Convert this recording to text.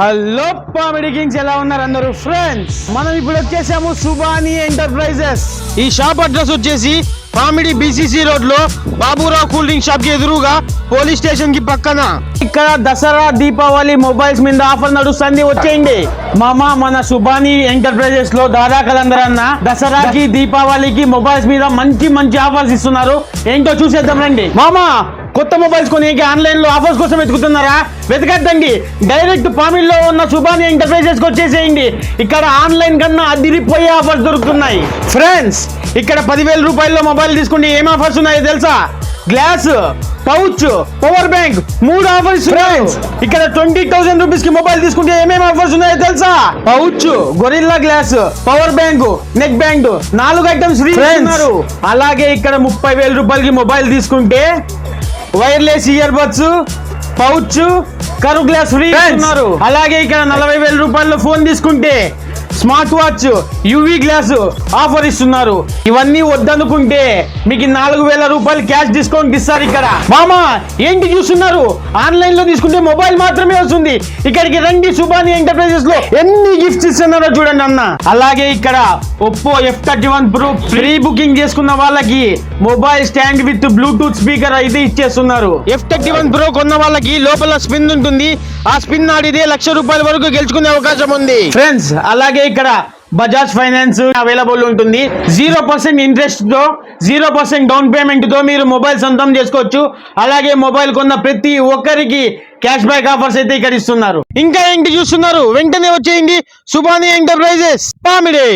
Hello comedy Kings, ఎలా ఉన్నారు అందరూ ఫ్రెండ్స్? మనం ఇప్పుడు వచ్చేసాము సుబాని ఎంటర్ప్రైజెస్. ఈ షాప్ అడ్రస్ వచ్చేసి కామెడీ బీసీసీ రోడ్ లో బాబురావు కూల్ డ్రింక్ షాప్ కి ఎదురుగా పోలీస్ స్టేషన్ కి పక్కన. ఇక్కడ దసరా దీపావళి మొబైల్స్ మీద ఆఫర్ నడుస్తుంది, వచ్చేయండి మామ. మన సుబాని ఎంటర్ప్రైజెస్ లో దాదా కలందర్ అన్న దసరాకి దీపావళికి మొబైల్స్ మీద మంచి మంచి ఆఫర్స్ ఇస్తున్నారు. ఏంటో చూసేద్దాం రండి మామ. కొత్త మొబైల్స్ కొని ఆన్లైన్ లో ఆఫర్స్ కోసం వెతుకుతున్నారా? వెతకద్దండి, డైరెక్ట్ పామిల్లో ఉన్న సుబాని ఎంటర్ప్రైజెస్ కి వచ్చేసేయండి. ఇక్కడ ఆన్లైన్ కన్నా అదిరిపోయే ఆఫర్స్ దొరుకుతున్నాయి ఫ్రెండ్స్. ఇక్కడ 10,000 రూపాయల్లో మొబైల్ తీసుకుంటే ఏం ఆఫర్స్ ఉన్నాయో తెలుసా? Glass, pouch, power bank, 3 offers friends. ఇక్కడ 20,000 రూపీస్ కి మొబైల్ తీసుకుంటే ఏమేమి ఆఫర్స్ ఉన్నాయో తెలుసా? Pouch, gorilla glass, power bank, neck band, 4 items free ఇస్తున్నారు. అలాగే ఇక్కడ 30,000 రూపాయలకి మొబైల్ తీసుకుంటే వైర్లెస్ ఇయర్ బడ్స్, పౌచ్, కరు గ్లాస్ ఫ్రీ ఇస్తున్నారు. అలాగే ఇక్కడ 40,000 రూపాయల్లో ఫోన్ తీసుకుంటే smart watch, UV glass offer ఇస్తున్నారు. ఇవన్నీ వద్దనుకుంటే మీకు 4,000 రూపాయలు క్యాష్ డిస్కౌంట్ ఇస్తారు. ఇక్కడ మామా ఏంటి చూస్తున్నారు? ఆన్లైన్ లో తీసుకుంటే మొబైల్ మాత్రమే వస్తుంది. ఇక్కడికి రండి, సుబాని ఎంటర్ప్రైజెస్ లో ఎన్ని గిఫ్ట్స్ ఇస్తున్నారో చూడండి అన్న. అలాగే ఇక్కడ Oppo F31 Pro free booking చేసుకున్న వాళ్ళకి mobile stand with Bluetooth speaker అయితే ఇచ్చేస్తున్నారు. F31 Pro కొన్న వాళ్ళకి లోపల స్పిన్ ఉంటుంది. ఆ స్పిన్ ఆడితే 1,00,000 రూపాయల వరకు గెలుచుకునే అవకాశం ఉంది ఫ్రెండ్స్. అలాగే ఇక్కడ బజాజ్ ఫైనాన్స్ అవైలబుల్ ఉంటుంది. 0% ఇంట్రెస్ట్ తో 0% డౌన్ పేమెంట్ తో మీరు మొబైల్ సొంతం చేసుకోవచ్చు. అలాగే మొబైల్ కొన్న ప్రతి ఒక్కరికి క్యాష్ బ్యాక్ ఆఫర్స్ అయితే ఇక్కడ ఇస్తున్నారు. ఇంకా ఏంటి చూస్తున్నారు? వెంటనే వచ్చేయండి, సుబాని ఎంటర్ప్రైజెస్ కామెడీ.